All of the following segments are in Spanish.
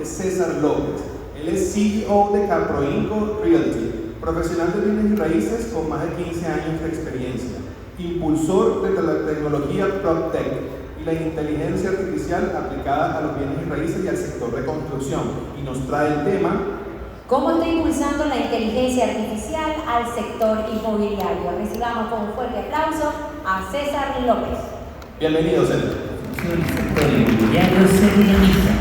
César López. Él es CEO de Caproinco Realty, profesional de bienes y raíces con más de 15 años de experiencia, impulsor de la tecnología PropTech y la inteligencia artificial aplicada a los bienes y raíces y al sector de construcción. Y nos trae el tema: ¿cómo está impulsando la inteligencia artificial al sector inmobiliario? Recibamos con un fuerte aplauso a César López. Bienvenido, César. El sector inmobiliario se dinamiza.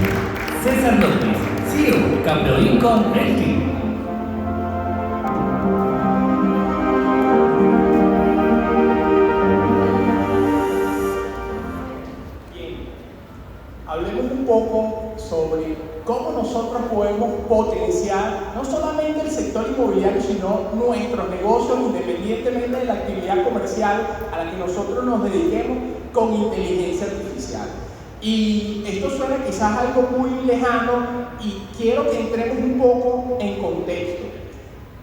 César López, CEO, Caproinco Realty. Hablemos un poco sobre cómo nosotros podemos potenciar no solamente el sector inmobiliario, sino nuestros negocios, independientemente de la actividad comercial a la que nosotros nos dediquemos, con inteligencia artificial. Y esto suena quizás algo muy lejano y quiero que entremos un poco en contexto.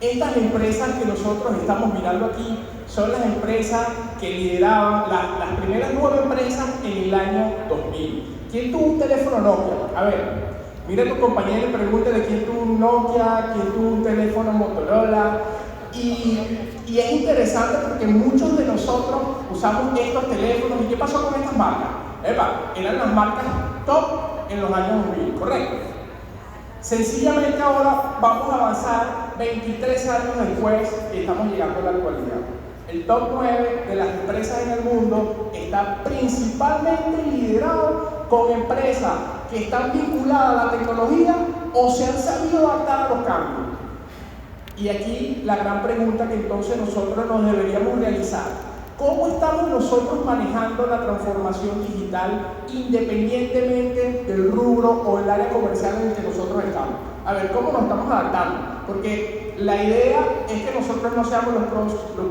Estas empresas que nosotros estamos mirando aquí son las empresas que lideraban, las primeras 9 empresas en el año 2000. ¿Quién tuvo un teléfono Nokia? A ver, mira a tu compañero y pregúntale quién tuvo un Nokia, quién tuvo un teléfono Motorola. Y es interesante porque muchos de nosotros usamos estos teléfonos. ¿Y qué pasó con estas marcas? Eran las marcas top en los años 2000, ¿correcto? Sencillamente ahora vamos a avanzar 23 años después y estamos llegando a la actualidad. El top 9 de las empresas en el mundo está principalmente liderado con empresas que están vinculadas a la tecnología o se han sabido adaptar a los cambios. Y aquí la gran pregunta que entonces nosotros nos deberíamos realizar: ¿cómo estamos nosotros manejando la transformación digital independientemente del rubro o el área comercial en el que nosotros estamos? A ver, ¿cómo nos estamos adaptando? Porque la idea es que nosotros no seamos los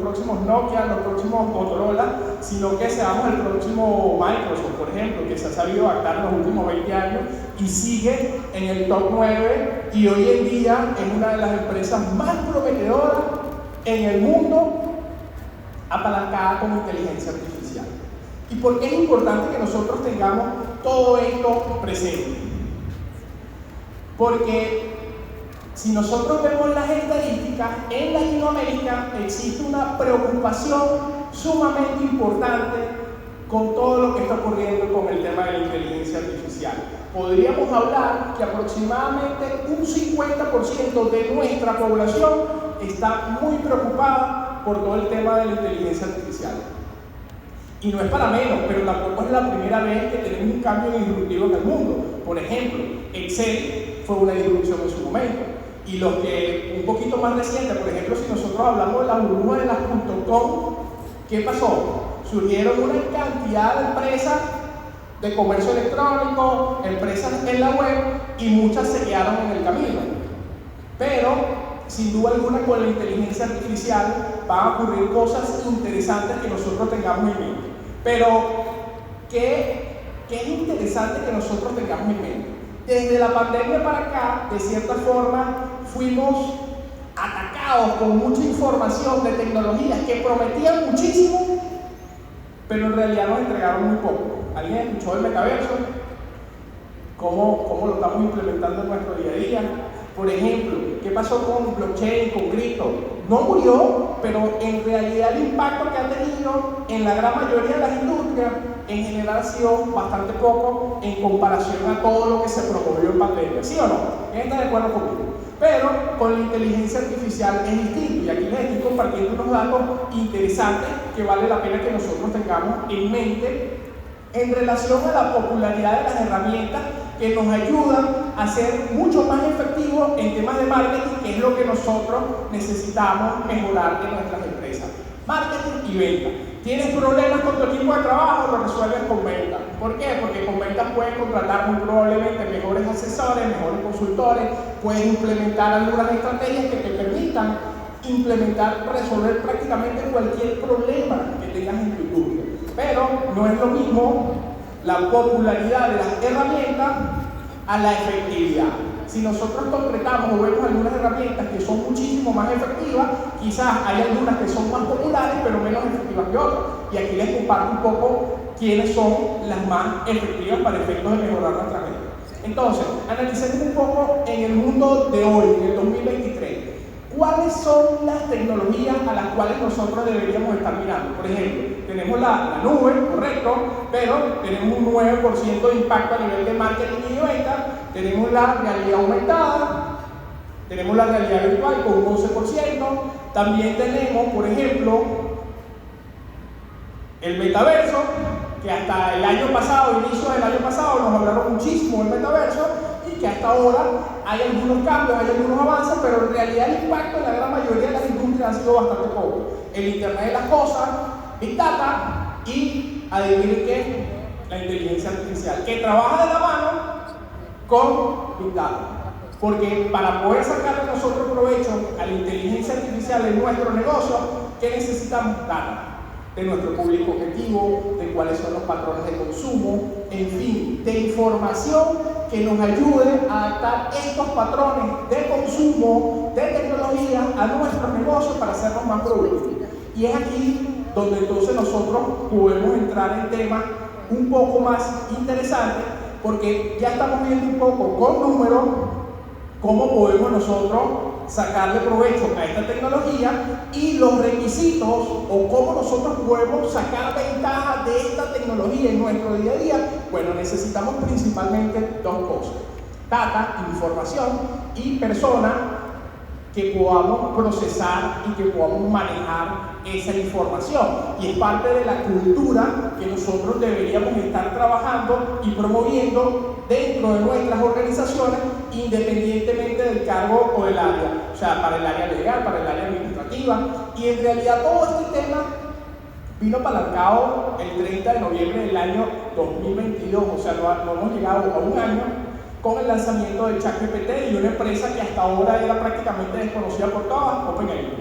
próximos Nokia, los próximos Motorola, sino que seamos el próximo Microsoft, por ejemplo, que se ha sabido adaptar en los últimos 20 años y sigue en el top 9 y hoy en día es una de las empresas más prometedoras en el mundo, apalancada con inteligencia artificial. ¿Y por qué es importante que nosotros tengamos todo esto presente? Porque si nosotros vemos las estadísticas, en Latinoamérica existe una preocupación sumamente importante con todo lo que está ocurriendo con el tema de la inteligencia artificial. Podríamos hablar que aproximadamente un 50% de nuestra población está muy preocupada por todo el tema de la inteligencia artificial. Y no es para menos, pero tampoco es la primera vez que tenemos un cambio disruptivo en el mundo. Por ejemplo, Excel fue una disrupción en su momento. Y los que un poquito más recientes, por ejemplo, si nosotros hablamos de la burbuja de las .com, ¿qué pasó? Surgieron una cantidad de empresas de comercio electrónico, empresas en la web, y muchas se quedaron en el camino. Pero, sin duda alguna, con la inteligencia artificial van a ocurrir cosas interesantes que nosotros tengamos en mente. Pero, ¿qué es interesante que nosotros tengamos en mente? Desde la pandemia para acá, de cierta forma, fuimos atacados con mucha información de tecnologías que prometían muchísimo, pero en realidad nos entregaron muy poco. ¿Alguien escuchó el metaverso? ¿Cómo lo estamos implementando en nuestro día a día? Por ejemplo, ¿qué pasó con blockchain, con cripto? No murió, pero en realidad el impacto que ha tenido en la gran mayoría de las industrias en general ha sido bastante poco en comparación a todo lo que se promovió en pandemia. ¿Sí o no? ¿Quién está de acuerdo conmigo? Pero con la inteligencia artificial es distinto, y aquí les estoy compartiendo unos datos interesantes que vale la pena que nosotros tengamos en mente en relación a la popularidad de las herramientas que nos ayudan a ser mucho más efectivos en temas de marketing, que es lo que nosotros necesitamos mejorar en nuestras empresas. Marketing y venta. ¿Tienes problemas con tu equipo de trabajo? Lo resuelves con ventas. ¿Por qué? Porque con ventas puedes contratar muy probablemente mejores asesores, mejores consultores, puedes implementar algunas estrategias que te permitan resolver prácticamente cualquier problema que tengas en tu industria. Pero no es lo mismo la popularidad de las herramientas a la efectividad. Si nosotros concretamos o vemos algunas herramientas que son muchísimo más efectivas, quizás hay algunas que son más populares pero menos efectivas que otras. Y aquí les comparto un poco quiénes son las más efectivas para efectos de mejorar nuestra vida. Entonces, analicemos un poco en el mundo de hoy, en el 2023. ¿Cuáles son las tecnologías a las cuales nosotros deberíamos estar mirando? Por ejemplo, tenemos la nube, correcto, pero tenemos un 9% de impacto a nivel de marketing y de venta. Tenemos la realidad aumentada, tenemos la realidad virtual con un 11%. También tenemos, por ejemplo, el metaverso, que hasta el año pasado, inicio del año pasado, nos hablaron muchísimo del metaverso y que hasta ahora hay algunos cambios, hay algunos avances, pero en realidad el impacto en la gran mayoría de las industrias ha sido bastante poco. El Internet de las cosas, Big Data y, adivinen qué, la inteligencia artificial, que trabaja de la mano con Big Data. Porque para poder sacarle nosotros provecho a la inteligencia artificial en nuestro negocio, ¿qué necesitamos? Data. De nuestro público objetivo, de cuáles son los patrones de consumo, en fin, de información que nos ayude a adaptar estos patrones de consumo, de tecnología a nuestros negocios para hacernos más productivos. Y es aquí donde entonces nosotros podemos entrar en temas un poco más interesantes, porque ya estamos viendo un poco con números cómo podemos nosotros sacarle provecho a esta tecnología y los requisitos o cómo nosotros podemos sacar ventaja de esta tecnología en nuestro día a día. Bueno, necesitamos principalmente dos cosas: data, información, y personas que podamos procesar y que podamos manejar esa información. Y es parte de la cultura que nosotros deberíamos estar trabajando y promoviendo dentro de nuestras organizaciones, independientemente del cargo o del área. O sea, para el área legal, para el área administrativa. Y en realidad todo este tema vino apalancado el 30 de noviembre del año 2022. O sea, no hemos llegado a un año con el lanzamiento de ChatGPT y una empresa que hasta ahora era prácticamente desconocida por todas, OpenAI.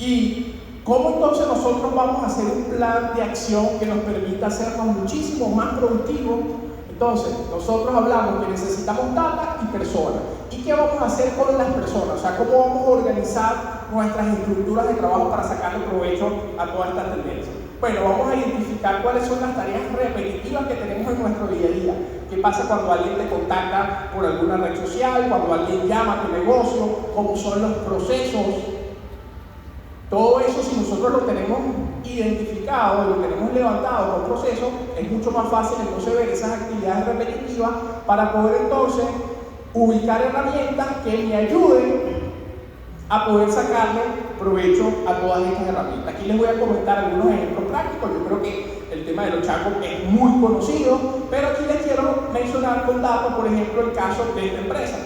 ¿Y cómo entonces nosotros vamos a hacer un plan de acción que nos permita hacernos muchísimo más productivos? Entonces, nosotros hablamos que necesitamos data y personas. ¿Y qué vamos a hacer con las personas? O sea, ¿cómo vamos a organizar nuestras estructuras de trabajo para sacarle provecho a toda esta tendencia? Bueno, vamos a identificar cuáles son las tareas repetitivas que tenemos en nuestro día a día. ¿Qué pasa cuando alguien te contacta por alguna red social? Cuando alguien llama a tu negocio, ¿cómo son los procesos? Todo eso, si nosotros lo tenemos identificado, lo tenemos levantado con procesos, es mucho más fácil entonces ver esas actividades repetitivas para poder entonces ubicar herramientas que me ayuden a poder sacarle provecho a todas estas herramientas. Aquí les voy a comentar algunos ejemplos prácticos. Yo creo que el tema de los chatbots es muy conocido, pero aquí les quiero mencionar con datos, por ejemplo, el caso de esta empresa.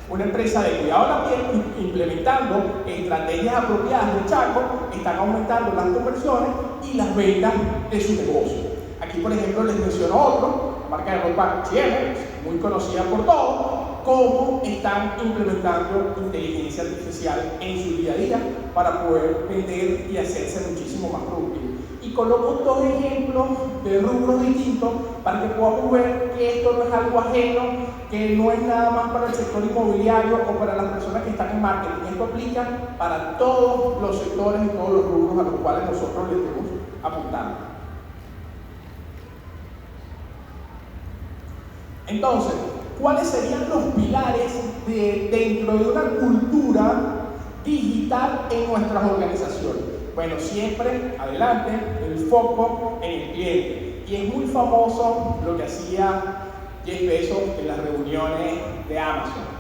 Una empresa de cuidado de la piel, implementando estrategias apropiadas de chatbot, están aumentando las conversiones y las ventas de su negocio. Aquí, por ejemplo, les menciono otro, la marca de ropa H&M, muy conocida por todos, cómo están implementando inteligencia artificial en su día a día para poder vender y hacerse muchísimo más productivos. Y coloco dos ejemplos de rubros distintos para que podamos ver que esto no es algo ajeno, que no es nada más para el sector inmobiliario o para las personas que están en marketing. Esto aplica para todos los sectores y todos los rubros a los cuales nosotros les estemos apuntando. Entonces, ¿cuáles serían los pilares dentro de una cultura digital en nuestras organizaciones? Bueno, siempre, adelante, el foco en el cliente. Y es muy famoso lo que hacía Jeff Bezos en las reuniones de Amazon.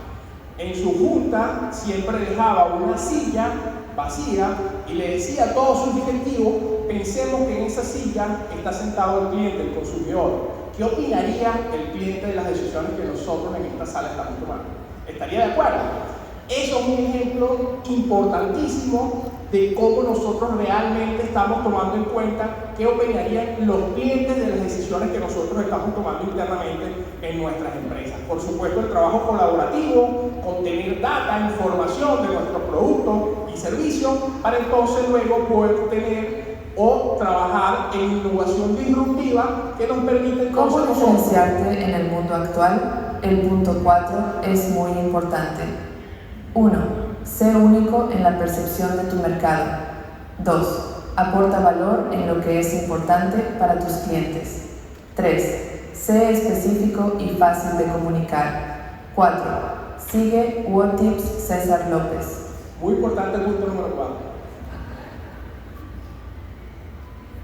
En su junta siempre dejaba una silla vacía y le decía a todos sus directivos: pensemos que en esa silla está sentado el cliente, el consumidor. ¿Qué opinaría el cliente de las decisiones que nosotros en esta sala estamos tomando? ¿Estaría de acuerdo? Eso es un ejemplo importantísimo de cómo nosotros realmente estamos tomando en cuenta qué opinarían los clientes de las decisiones que nosotros estamos tomando internamente en nuestras empresas. Por supuesto, el trabajo colaborativo, contener data, información de nuestros productos y servicios, para entonces luego poder tener o trabajar en innovación disruptiva que nos permite ¿Cómo diferenciarte en el mundo actual? El punto 4 es muy importante. 1. Sé único en la percepción de tu mercado. 2. Aporta valor en lo que es importante para tus clientes. 3. Sé específico y fácil de comunicar. 4. Sigue What Tips César López. Muy importante el punto número 4.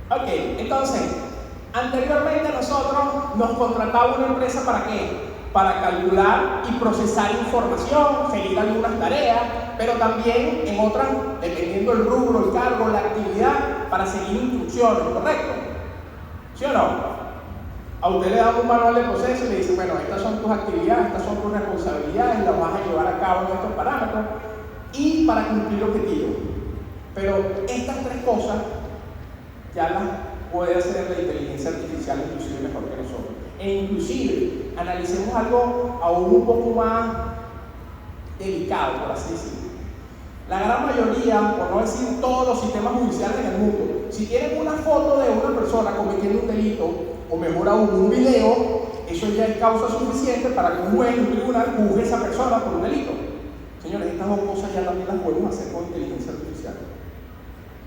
Ok, entonces, anteriormente nosotros nos contrataba una empresa ¿para qué? Para calcular y procesar información, seguir algunas tareas, pero también en otras, dependiendo del rubro, el cargo, la actividad, para seguir instrucciones, ¿correcto? ¿Sí o no? A usted le dan un manual de proceso y le dice, bueno, estas son tus actividades, estas son tus responsabilidades, las vas a llevar a cabo en estos parámetros y para cumplir objetivos. Pero estas tres cosas ya las puede hacer la inteligencia artificial inclusive mejor que nosotros. E inclusive, analicemos algo aún un poco más delicado, por así decirlo. La gran mayoría, por no decir todos los sistemas judiciales en el mundo, si tienen una foto de una persona cometiendo un delito, o mejor aún un video, eso ya es causa suficiente para que un juez, un tribunal, juzgue a esa persona por un delito. Señores, estas dos cosas ya también las podemos hacer con inteligencia artificial.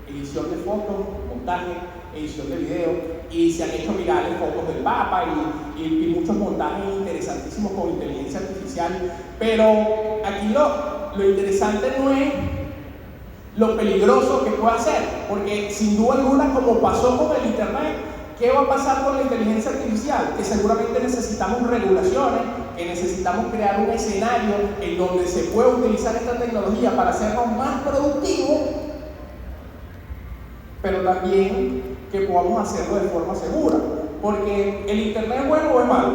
Edición de fotos, montaje, edición de video, y se han hecho virales fotos del Papa y muchos montajes interesantísimos con inteligencia artificial. Pero aquí lo interesante no es lo peligroso que puede hacer, porque sin duda alguna, como pasó con el Internet, ¿qué va a pasar con la inteligencia artificial? Que seguramente necesitamos regulaciones, que necesitamos crear un escenario en donde se pueda utilizar esta tecnología para hacernos más productivos, pero también que podamos hacerlo de forma segura. Porque ¿el Internet es bueno o es malo?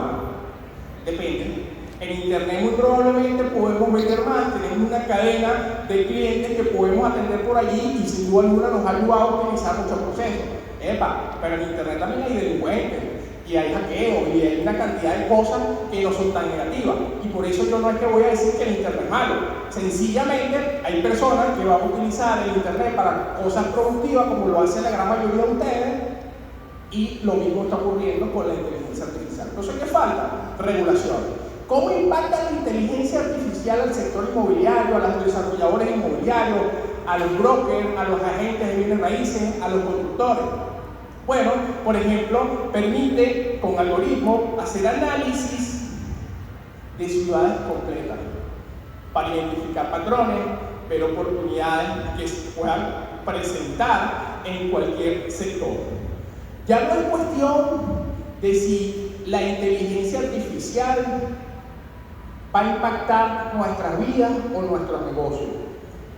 Depende. En Internet muy probablemente podemos vender más, tenemos una cadena de clientes que podemos atender por allí y sin duda alguna nos ha ayudado a optimizar muchos procesos. Pero en Internet también hay delincuentes y hay hackeos y hay una cantidad de cosas que no son tan negativas. Y por eso yo no es que voy a decir que el Internet es malo. Sencillamente hay personas que van a utilizar el Internet para cosas productivas como lo hace la gran mayoría de ustedes y lo mismo está ocurriendo con la inteligencia artificial. Entonces, ¿qué falta? Regulación. ¿Cómo impacta la inteligencia artificial al sector inmobiliario, a los desarrolladores inmobiliarios, a los brokers, a los agentes de bienes raíces, a los constructores? Bueno, por ejemplo, permite con algoritmos hacer análisis de ciudades completas para identificar patrones, ver oportunidades que se puedan presentar en cualquier sector. Ya no es cuestión de si la inteligencia artificial va a impactar nuestras vidas o nuestros negocios.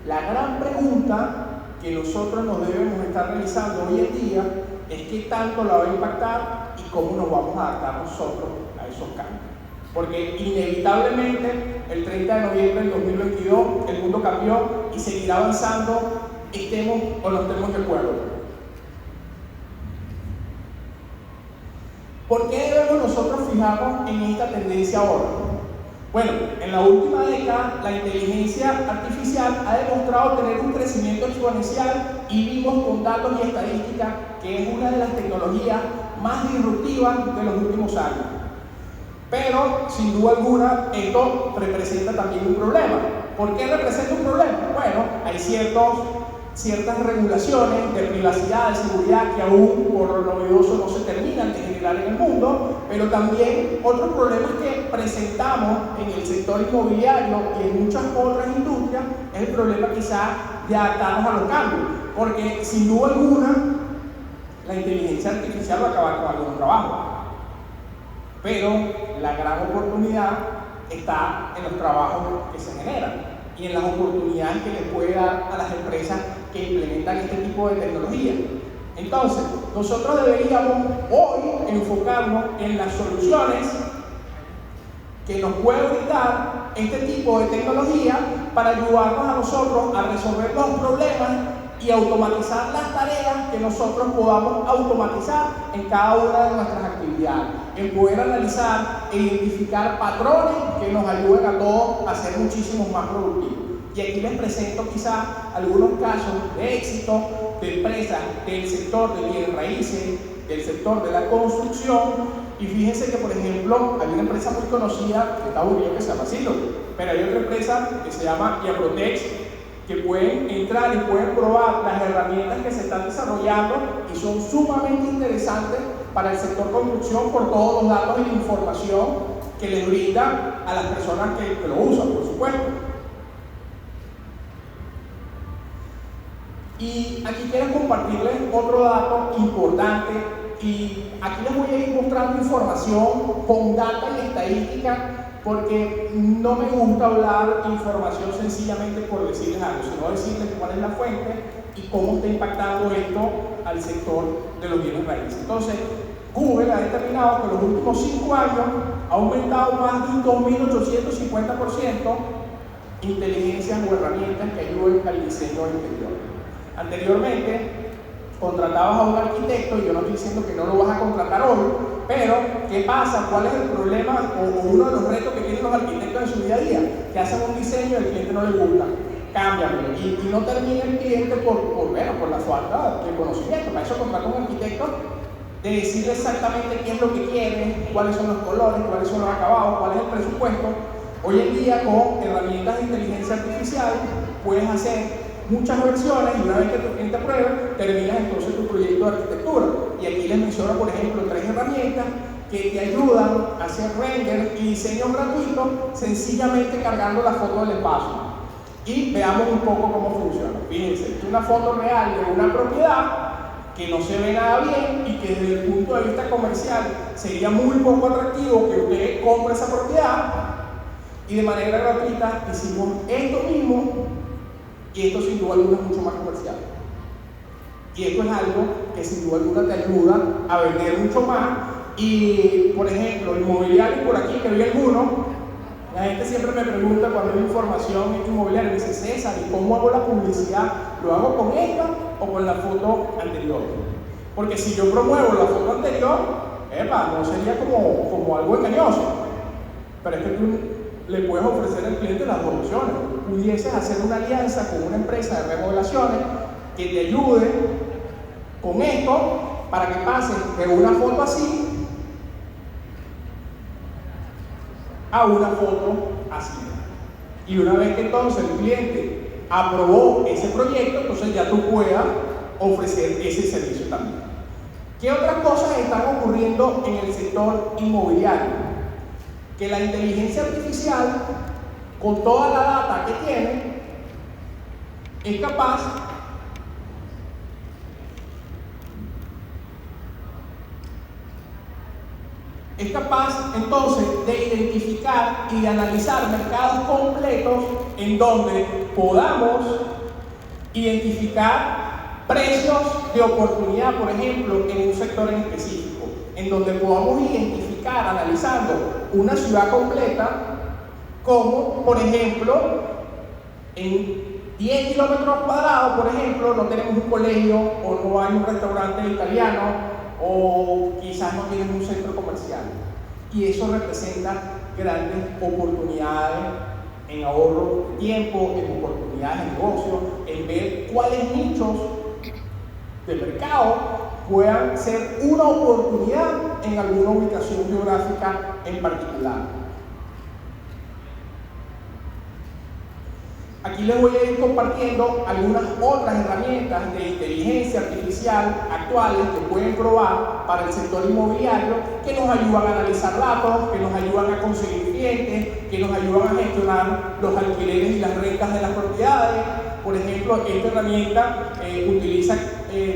La gran pregunta que nosotros nos debemos estar realizando hoy en día es qué tanto la va a impactar y cómo nos vamos a adaptar nosotros a esos cambios. Porque inevitablemente el 30 de noviembre del 2022 el mundo cambió y seguirá avanzando, estemos o no estemos de acuerdo. ¿Por qué debemos nosotros fijarnos en esta tendencia ahora? Bueno, en la última década la inteligencia artificial ha demostrado tener un crecimiento exponencial y vimos con datos y estadísticas que es una de las tecnologías más disruptivas de los últimos años. Pero, sin duda alguna, esto representa también un problema. ¿Por qué representa un problema? Bueno, hay ciertas regulaciones de privacidad, de seguridad que aún por lo novedoso no se terminan de generar en el mundo, pero también otros problemas que presentamos en el sector inmobiliario y en muchas otras industrias es el problema quizás de adaptarnos a los cambios, porque sin duda alguna la inteligencia artificial va a acabar con algunos trabajos, pero la gran oportunidad está en los trabajos que se generan y en las oportunidades que les puede dar a las empresas que implementan este tipo de tecnología. Entonces, nosotros deberíamos hoy enfocarnos en las soluciones que nos puede brindar este tipo de tecnología para ayudarnos a nosotros a resolver los problemas y automatizar las tareas que nosotros podamos automatizar en cada una de nuestras actividades, en poder analizar e identificar patrones que nos ayuden a todos a ser muchísimo más productivos. Y aquí les presento quizás algunos casos de éxito de empresas del sector de bienes raíces, del sector de la construcción. Y fíjense que, por ejemplo, hay una empresa muy conocida de Estados Unidos que se llama Silo, pero hay otra empresa que se llama Iaprotex, que pueden entrar y pueden probar las herramientas que se están desarrollando y son sumamente interesantes para el sector construcción por todos los datos y la información que le brinda a las personas que lo usan, por supuesto. Y aquí quiero compartirles otro dato importante, y aquí les voy a ir mostrando información con data y estadística, porque no me gusta hablar información sencillamente por decirles algo, sino decirles cuál es la fuente y cómo está impactando esto al sector de los bienes raíces. Entonces, Google ha determinado que en los últimos 5 años ha aumentado más de un 2.850% inteligencias o herramientas que ayuden al diseño interior. Anteriormente, contratabas a un arquitecto, y yo no estoy diciendo que no lo vas a contratar hoy, pero ¿qué pasa? ¿Cuál es el problema o uno de los retos que tienen los arquitectos en su día a día? Que hacen un diseño y al cliente no le gusta, cámbiamelo, y no termina el cliente por la falta de conocimiento. Para eso contrata un arquitecto, de decirle exactamente qué es lo que quiere, cuáles son los colores, cuáles son los acabados, cuál es el presupuesto. Hoy en día, con herramientas de inteligencia artificial, puedes hacer muchas versiones, y una vez que tu cliente apruebe, terminas entonces tu proyecto de arquitectura. Y aquí les menciono, por ejemplo, 3 herramientas que te ayudan a hacer render y diseño gratuito, sencillamente cargando la foto del espacio. Y veamos un poco cómo funciona. Fíjense, es una foto real de una propiedad que no se ve nada bien y que desde el punto de vista comercial sería muy poco atractivo que usted compre esa propiedad, y de manera gratuita hicimos esto mismo. Y esto sin duda alguna es mucho más comercial. Y esto es algo que sin duda alguna te ayuda a vender mucho más. Y, por ejemplo, inmobiliario por aquí, que vi alguno, la gente siempre me pregunta cuando hay información inmobiliaria, me dice: César, ¿y cómo hago la publicidad? ¿Lo hago con esta o con la foto anterior? Porque si yo promuevo la foto anterior, no sería como algo engañoso. Pero es que tú le puedes ofrecer al cliente las dos opciones. Pudieses hacer una alianza con una empresa de remodelaciones que te ayude con esto para que pases de una foto así a una foto así. Y una vez que entonces el cliente aprobó ese proyecto, entonces ya tú puedas ofrecer ese servicio también. ¿Qué otras cosas están ocurriendo en el sector inmobiliario? Que la inteligencia artificial, con toda la data que tiene, es capaz entonces de identificar y de analizar mercados completos en donde podamos identificar precios de oportunidad, por ejemplo, en un sector en específico, en donde podamos identificar, analizando una ciudad completa, como por ejemplo en 10 kilómetros cuadrados, por ejemplo, no tenemos un colegio, o no hay un restaurante italiano, o quizás no tienen un centro comercial. Y eso representa grandes oportunidades en ahorro de tiempo, en oportunidades de negocio, en ver cuáles nichos de mercado puedan ser una oportunidad en alguna ubicación geográfica en particular. Aquí les voy a ir compartiendo algunas otras herramientas de inteligencia artificial actuales que pueden probar para el sector inmobiliario, que nos ayudan a analizar datos, que nos ayudan a conseguir clientes, que nos ayudan a gestionar los alquileres y las rentas de las propiedades. Por ejemplo, esta herramienta utiliza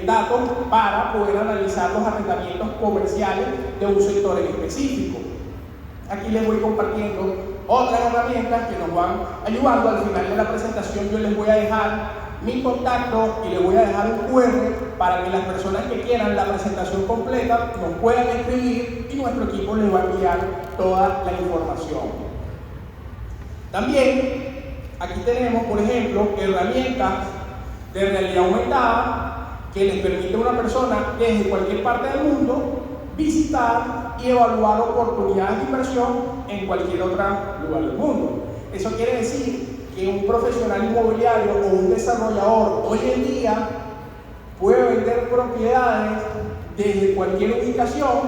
datos para poder analizar los arrendamientos comerciales de un sector en específico. Aquí les voy compartiendo otras herramientas que nos van ayudando. Al final de la presentación yo les voy a dejar mi contacto y les voy a dejar un QR para que las personas que quieran la presentación completa nos puedan escribir y nuestro equipo les va a enviar toda la información. También aquí tenemos, por ejemplo, herramientas de realidad aumentada que les permite a una persona desde cualquier parte del mundo visitar y evaluar oportunidades de inversión en cualquier otro lugar del mundo. Eso quiere decir que un profesional inmobiliario o un desarrollador hoy en día puede vender propiedades desde cualquier ubicación,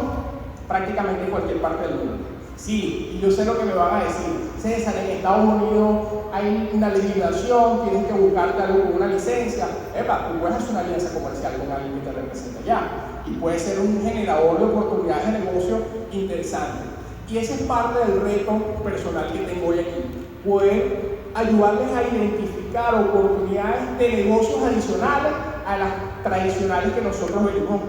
prácticamente en cualquier parte del mundo. Sí, y yo sé lo que me van a decir: César, en Estados Unidos hay una legislación, tienes que buscarte algo con una licencia. Tú puedes hacer una alianza comercial con alguien que te representa allá. y puede ser un generador de oportunidades de negocio interesante. Y ese es parte del reto personal que tengo hoy aquí, poder ayudarles a identificar oportunidades de negocios adicionales a las tradicionales que nosotros venimos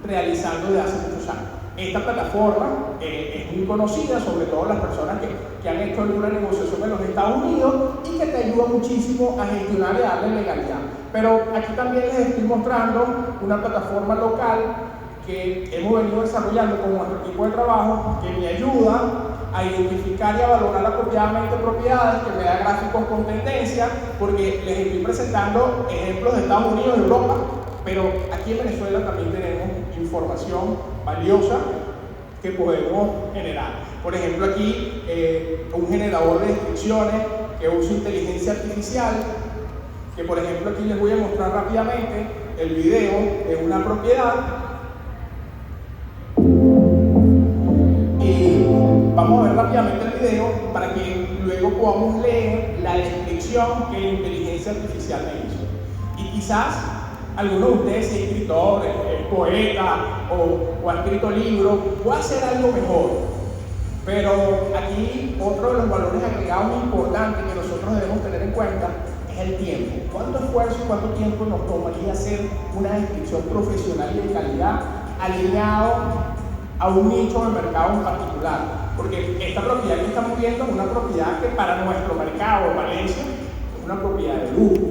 realizando desde hace muchos años. Esta plataforma es muy conocida, sobre todo las personas que han hecho alguna negociación en los Estados Unidos y que te ayuda muchísimo a gestionar y darle legalidad. Pero aquí también les estoy mostrando una plataforma local que hemos venido desarrollando con nuestro equipo de trabajo, que me ayuda a identificar y a valorar apropiadamente propiedades, que me da gráficos con tendencia, porque les estoy presentando ejemplos de Estados Unidos y Europa, pero aquí en Venezuela también tenemos información valiosa que podemos generar. Por ejemplo, aquí un generador de descripciones que usa inteligencia artificial, que por ejemplo aquí les voy a mostrar rápidamente el video de una propiedad. Y vamos a ver rápidamente el video para que luego podamos leer la descripción que la inteligencia artificial me hizo. Y quizás algunos de ustedes, si es escritor, es poeta o ha escrito libros, puede hacer algo mejor. Pero aquí otro de los valores agregados importantes que nosotros debemos tener en cuenta es el tiempo. ¿Cuánto esfuerzo y cuánto tiempo nos tomaría hacer una descripción profesional y de calidad alineado a un nicho de mercado en particular? Porque esta propiedad que estamos viendo es una propiedad que para nuestro mercado, Valencia, es una propiedad de lujo,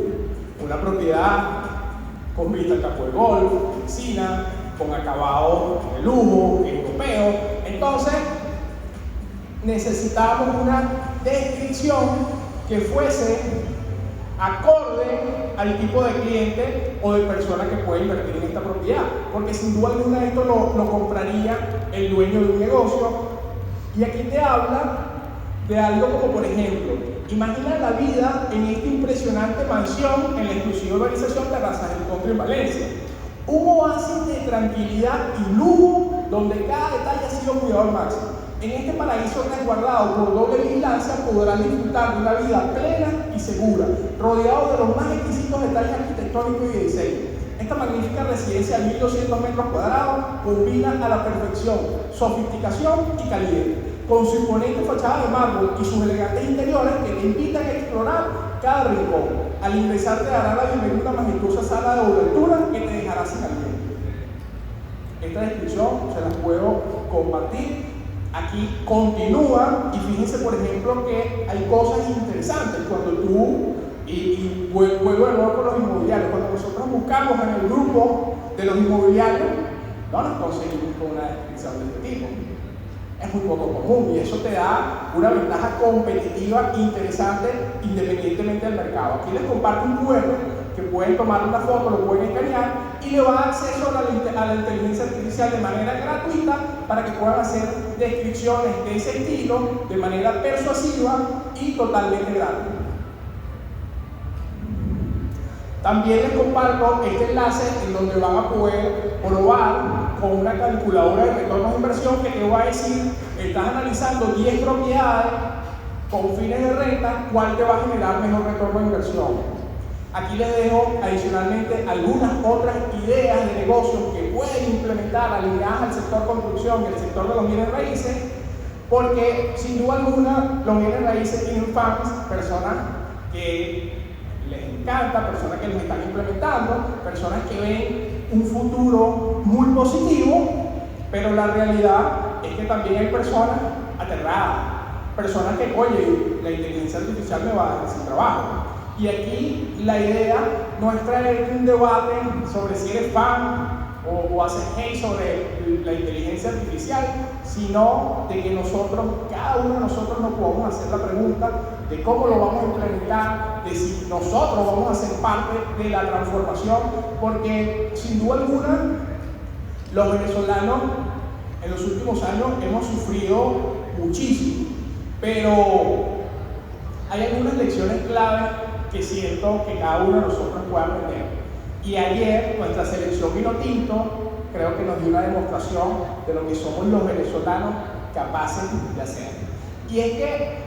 una propiedad con vista al campo de golf, piscina, con acabado de lujo, europeo. Entonces, necesitábamos una descripción que fuese acorde al tipo de cliente o de persona que puede invertir en esta propiedad, porque sin duda alguna esto lo compraría el dueño de un negocio. Y aquí te habla de algo como, por ejemplo, imagina la vida en esta impresionante mansión en la exclusiva urbanización Terrazas del Country en Valencia, un oasis de tranquilidad y lujo donde cada detalle ha sido cuidado al máximo. En este paraíso resguardado por doble vigilancia podrán disfrutar de una vida plena y segura, rodeado de los más exquisitos detalles arquitectónicos y de diseño. Esta magnífica residencia de 1.200 metros cuadrados combina a la perfección sofisticación y calidez, con su imponente fachada de mármol y sus elegantes interiores que te invitan a explorar cada rincón. Al ingresar te dará la bienvenida a una majestuosa sala de doble altura que te dejará sin aliento. Esta descripción se las puedo compartir. Aquí continúa y fíjense por ejemplo que hay cosas interesantes cuando tú, y vuelvo de nuevo con los inmobiliarios, cuando nosotros buscamos en el grupo de los inmobiliarios, no nos conseguimos con una descripción de este tipo. Es muy poco común y eso te da una ventaja competitiva interesante independientemente del mercado. Aquí les comparto un QR que pueden tomar una foto, lo pueden escanear y le va a dar acceso a la inteligencia artificial de manera gratuita para que puedan hacer descripciones de ese estilo de manera persuasiva y totalmente gratis. También les comparto este enlace en donde van a poder probar con una calculadora de retornos de inversión que te va a decir, estás analizando 10 propiedades con fines de renta, ¿cuál te va a generar mejor retorno de inversión? Aquí les dejo adicionalmente algunas otras ideas de negocios que pueden implementar alineadas al sector construcción y al sector de los bienes raíces, porque sin duda alguna los bienes raíces tienen fans, personas que les encanta, personas que los están implementando, personas que ven un futuro muy positivo, pero la realidad es que también hay personas aterradas, personas que, oye, la inteligencia artificial me va a dejar sin trabajo. Y aquí la idea no es traer un debate sobre si eres fan o hacer hate sobre la inteligencia artificial, sino de que nosotros, cada uno de nosotros nos podamos hacer la pregunta de cómo lo vamos a implementar, de si nosotros vamos a ser parte de la transformación, porque sin duda alguna los venezolanos en los últimos años hemos sufrido muchísimo, pero hay algunas lecciones claves que siento que cada uno de nosotros puede aprender. Y ayer nuestra selección vino tinto creo que nos dio una demostración de lo que somos los venezolanos capaces de hacer. Y es que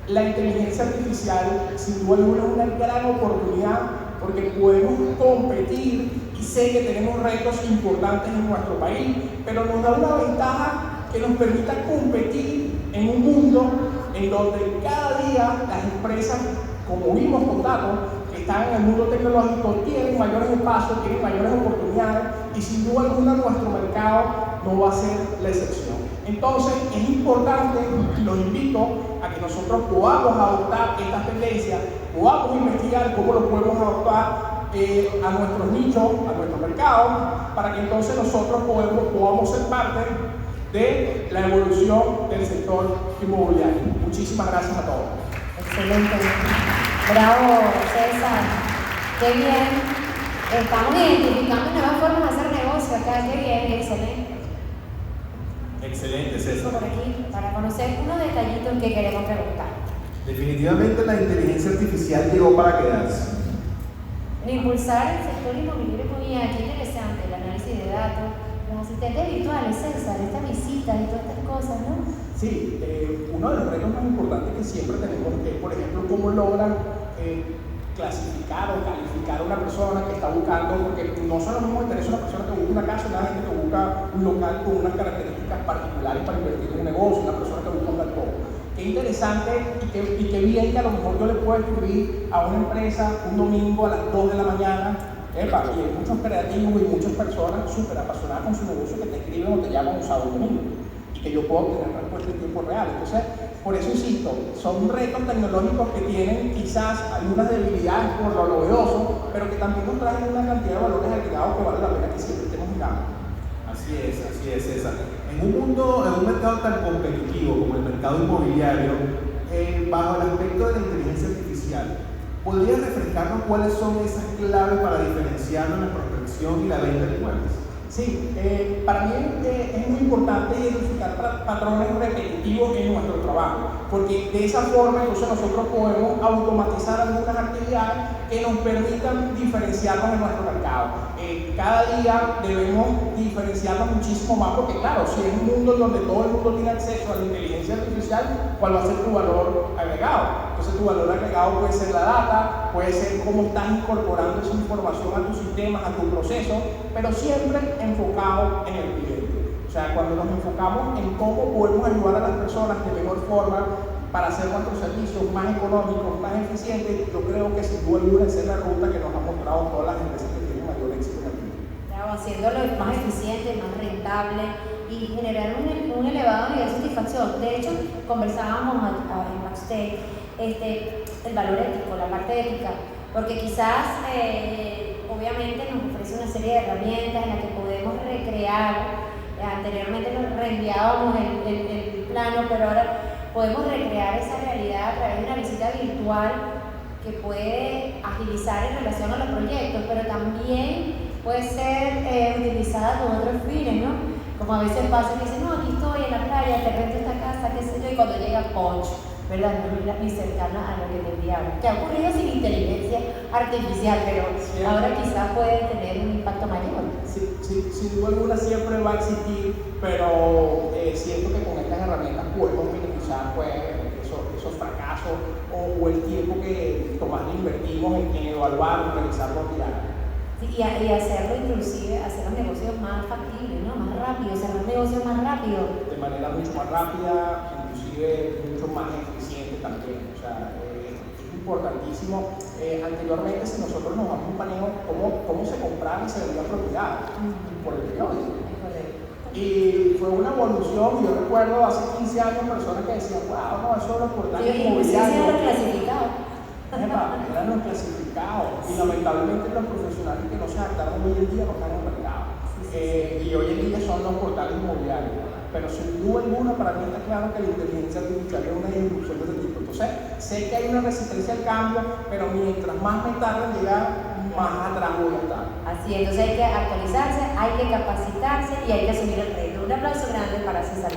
la inteligencia artificial sin duda alguna es una gran oportunidad porque podemos competir y sé que tenemos retos importantes en nuestro país, pero nos da una ventaja que nos permita competir en un mundo en donde cada día las empresas, como vimos con datos, que están en el mundo tecnológico, tienen mayores espacios, tienen mayores oportunidades y sin duda alguna nuestro mercado no va a ser la excepción. Entonces es importante y los invito a que nosotros podamos adoptar estas tendencias, podamos investigar cómo lo podemos adoptar a nuestros nichos, a nuestro mercado, para que entonces nosotros podamos ser parte de la evolución del sector inmobiliario. Muchísimas gracias a todos. Excelente. Bravo, César. Qué bien. Estamos identificando nuevas formas de hacer negocio acá. Qué bien, excelente. Excelente, César. Por aquí, para conocer unos detallitos que queremos preguntar. Definitivamente la inteligencia artificial llegó para quedarse. Impulsar el sector inmobiliario muy bien, qué interesante, el análisis de datos, los asistentes virtuales, César, estas visitas y todas estas cosas, ¿no? Sí, uno de los retos más importantes que siempre tenemos es, por ejemplo, cómo logran clasificar o calificar a una persona que está buscando, porque no solo nos interesa una persona que busca una casa, una gente que busca un local con unas características particulares para invertir en un negocio, una persona que busca un galpón. Qué interesante y qué bien que a lo mejor yo le puedo escribir a una empresa un domingo a las 2 de la mañana. Y hay muchos creativos y muchas personas súper apasionadas con su negocio que te escriben o te llaman un sábado domingo y que yo puedo obtener respuesta en tiempo real. Entonces, por eso insisto, son retos tecnológicos que tienen quizás algunas debilidades por lo novedoso, pero que también nos traen una cantidad de valores agregados que vale la pena que siempre estemos mirando. Así es, César. En un mercado tan competitivo como el mercado inmobiliario, bajo el aspecto de la inteligencia artificial, ¿podrías refrescarnos cuáles son esas claves para diferenciarnos en la prospección y la venta de inmuebles? Sí, para mí es muy importante identificar patrones repetitivos en nuestro trabajo, porque de esa forma entonces nosotros podemos automatizar algunas actividades que nos permitan diferenciarnos en nuestro mercado. Cada día debemos diferenciarnos muchísimo más, porque claro, si es un mundo donde todo el mundo tiene acceso a la inteligencia artificial, ¿cuál va a ser tu valor agregado? Entonces tu valor agregado puede ser la data, puede ser cómo estás incorporando esa información a tus sistemas, a tu proceso, pero siempre enfocado en el cliente. O sea, cuando nos enfocamos en cómo podemos ayudar a las personas de mejor forma para hacer nuestros servicios más económicos, más eficientes, yo creo que sin duda alguna esa es la ruta que nos ha mostrado todas las empresas que tienen mayor éxito en el mundo. Claro, haciéndolo más eficiente, más rentable y generar un elevado nivel de satisfacción. De hecho, conversábamos en backstage el valor ético, la parte ética, porque quizás obviamente nos ofrece una serie de herramientas en las que podemos recrear. Anteriormente nos reenviábamos el plano, pero ahora podemos recrear esa realidad a través de una visita virtual que puede agilizar en relación a los proyectos, pero también puede ser utilizada con otros fines, ¿no? Como a veces pasa que dicen, no, aquí estoy en la playa, te rento esta casa, qué sé yo, y cuando llega Punch, ¿verdad? No es ni cercana a lo que te enviaron. Que ha ocurrido sin inteligencia artificial, pero sí, ahora quizás puede tener un impacto mayor. Sí, sin duda alguna siempre va a existir, pero siento que con estas herramientas podemos minimizar pues, esos fracasos o el tiempo que invertimos en evaluar, en realizar los diarios. Sí, y hacerlo inclusive, hacer los negocios más factibles, ¿no? Más rápido, cerrar negocios más rápido. De manera mucho más rápida, inclusive mucho más eficiente también. O sea, es importantísimo. Anteriormente, si nosotros nos vamos a un paneo, cómo se compraba y se vendía propiedad por el periódico. Y fue una evolución. Yo recuerdo hace 15 años personas que decían, wow, no, eso es lo importante inmobiliario. Eran los clasificados. Eran los clasificados. Y lamentablemente los profesionales que no se adaptaron hoy en día no están en el mercado. Y hoy en día son los portales inmobiliarios. Pero sin duda alguna, para mí está claro que la inteligencia artificial es una disrupción de ese tipo. Entonces, sé que hay una resistencia al cambio, pero mientras más me tarde en llegar, más atrás voy a estar. Así es, entonces hay que actualizarse, hay que capacitarse y hay que asumir el reto. Un aplauso grande para César.